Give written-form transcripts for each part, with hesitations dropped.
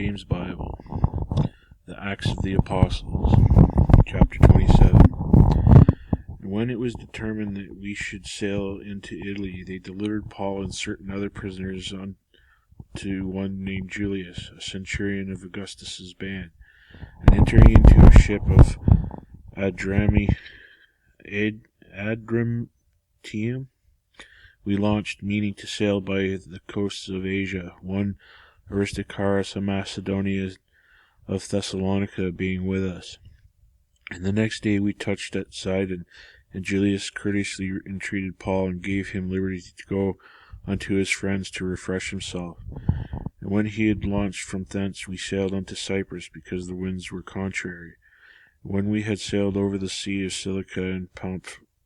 James Bible, the Acts of the Apostles, chapter 27. And when it was determined that we should sail into Italy, they delivered Paul and certain other prisoners unto one named Julius, a centurion of Augustus's band. And entering into a ship of Adramyttium, we launched, meaning to sail by the coasts of Asia, one Aristarchus, a Macedonian of Thessalonica, being with us. And the next day we touched at Sidon, and Julius courteously entreated Paul and gave him liberty to go unto his friends to refresh himself. And when he had launched from thence, we sailed unto Cyprus, because the winds were contrary. When we had sailed over the sea of Cilicia and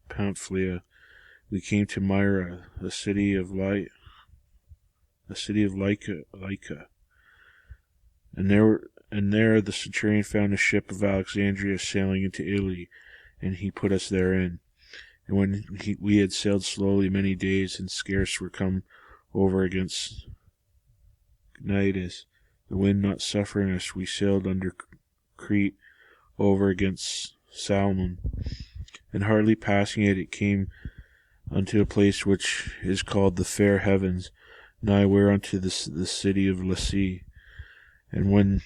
Pamphylia, we came to Myra, a city of Lycia, and there the centurion found a ship of Alexandria sailing into Italy, and he put us therein. And when we had sailed slowly many days, and scarce were come over against Cnidus, the wind not suffering us, we sailed under Crete over against Salmon, and hardly passing it came unto a place which is called the Fair Heavens, nigh whereunto the city of Lasea. And when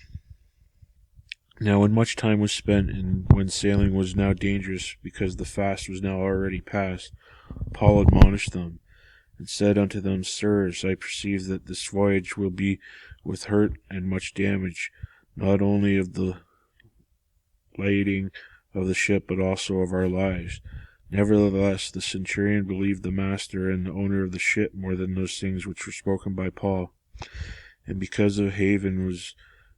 much time was spent, and when sailing was now dangerous, because the fast was now already past, Paul admonished them, and said unto them, Sirs, I perceive that this voyage will be with hurt and much damage, not only of the lading of the ship, but also of our lives. Nevertheless, the centurion believed the master and the owner of the ship more than those things which were spoken by Paul. And because the haven was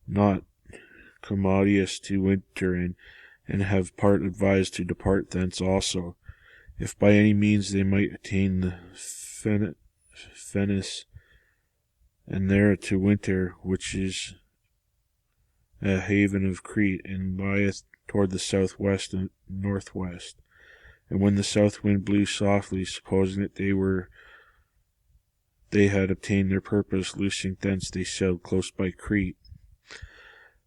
not commodious to winter in, and have part advised to depart thence also, if by any means they might attain the Phoenix, and there to winter, which is a haven of Crete, and lieth toward the southwest and northwest. And when the south wind blew softly, supposing that they had obtained their purpose, loosing thence, they sailed close by Crete.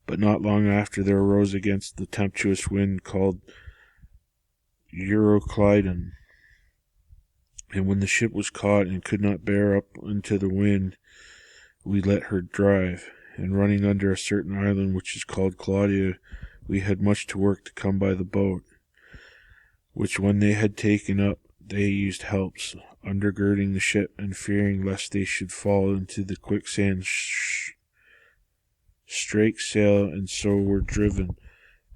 But not long after there arose against the tempestuous wind called Euroclydon. And when the ship was caught and could not bear up into the wind, we let her drive. And running under a certain island which is called Claudia, we had much to work to come by the boat, which when they had taken up, they used helps, undergirding the ship, and fearing lest they should fall into the quicksand, strake sail, and so were driven.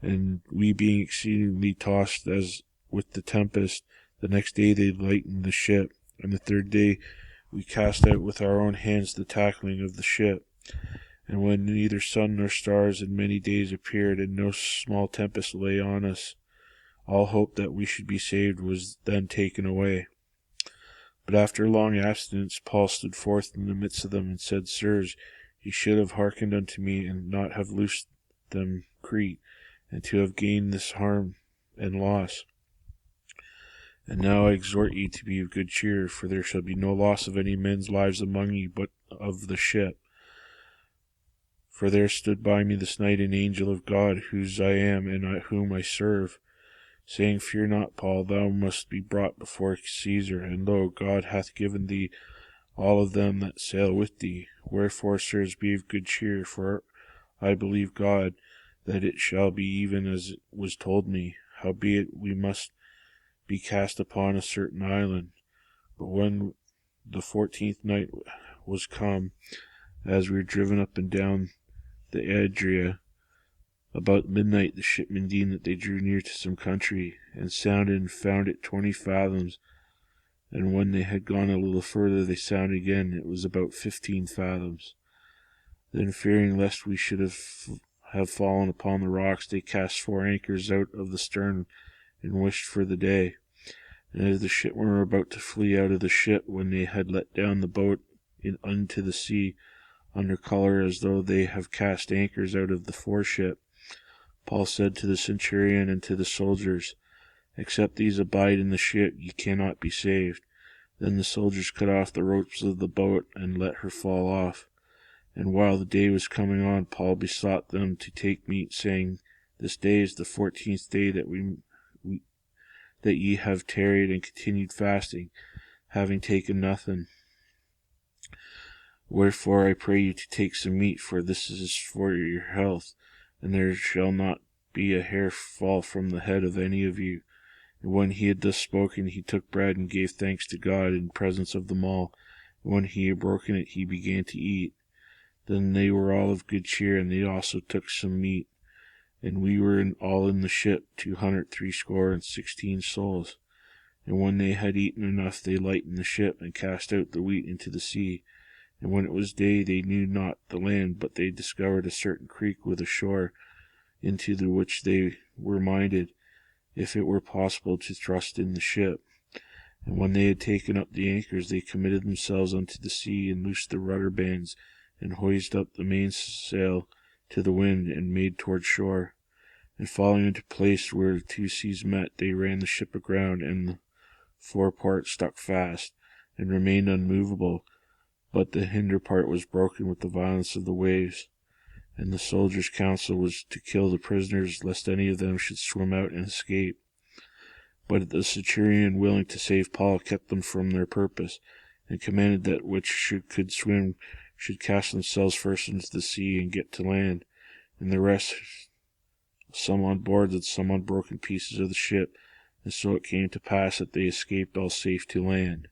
And we being exceedingly tossed as with the tempest, the next day they lightened the ship, and the third day we cast out with our own hands the tackling of the ship. And when neither sun nor stars in many days appeared, and no small tempest lay on us, all hope that we should be saved was then taken away. But after a long abstinence, Paul stood forth in the midst of them, and said, Sirs, ye should have hearkened unto me, and not have loosed them Crete, and to have gained this harm and loss. And now I exhort ye to be of good cheer, for there shall be no loss of any men's lives among you, but of the ship. For there stood by me this night an angel of God, whose I am, and whom I serve, saying, Fear not, Paul, thou must be brought before Caesar, and lo, God hath given thee all of them that sail with thee. Wherefore, sirs, be of good cheer, for I believe God, that it shall be even as it was told me. Howbeit we must be cast upon a certain island. But when the 14th night was come, as we were driven up and down the Adria, about midnight the shipmen deemed that they drew near to some country, and sounded and found it 20 fathoms. And when they had gone a little further, they sounded again. It was about 15 fathoms. Then, fearing lest we should have fallen upon the rocks, they cast 4 anchors out of the stern, and wished for the day. And as the shipmen were about to flee out of the ship, when they had let down the boat unto the sea, under colour as though they have cast anchors out of the foreship, Paul said to the centurion and to the soldiers, Except these abide in the ship, ye cannot be saved. Then the soldiers cut off the ropes of the boat, and let her fall off. And while the day was coming on, Paul besought them to take meat, saying, This day is the 14th day that ye have tarried and continued fasting, having taken nothing. Wherefore I pray you to take some meat, for this is for your health, and there shall not be a hair fall from the head of any of you. And when he had thus spoken, he took bread and gave thanks to God in presence of them all. And when he had broken it, he began to eat. Then they were all of good cheer, and they also took some meat. And we were all in the ship 260 souls. And when they had eaten enough, they lightened the ship, and cast out the wheat into the sea. And when it was day, they knew not the land, but they discovered a certain creek with a shore, into the which they were minded, if it were possible, to thrust in the ship. And when they had taken up the anchors, they committed themselves unto the sea, and loosed the rudder bands, and hoised up the mainsail to the wind, and made toward shore. And falling into a place where the two seas met, they ran the ship aground, and the forepart stuck fast, and remained unmovable, but the hinder part was broken with the violence of the waves. And the soldiers' counsel was to kill the prisoners, lest any of them should swim out and escape. But the centurion, willing to save Paul, kept them from their purpose, and commanded that which could swim should cast themselves first into the sea and get to land, and the rest, some on boards and some on broken pieces of the ship. And so it came to pass that they escaped all safe to land.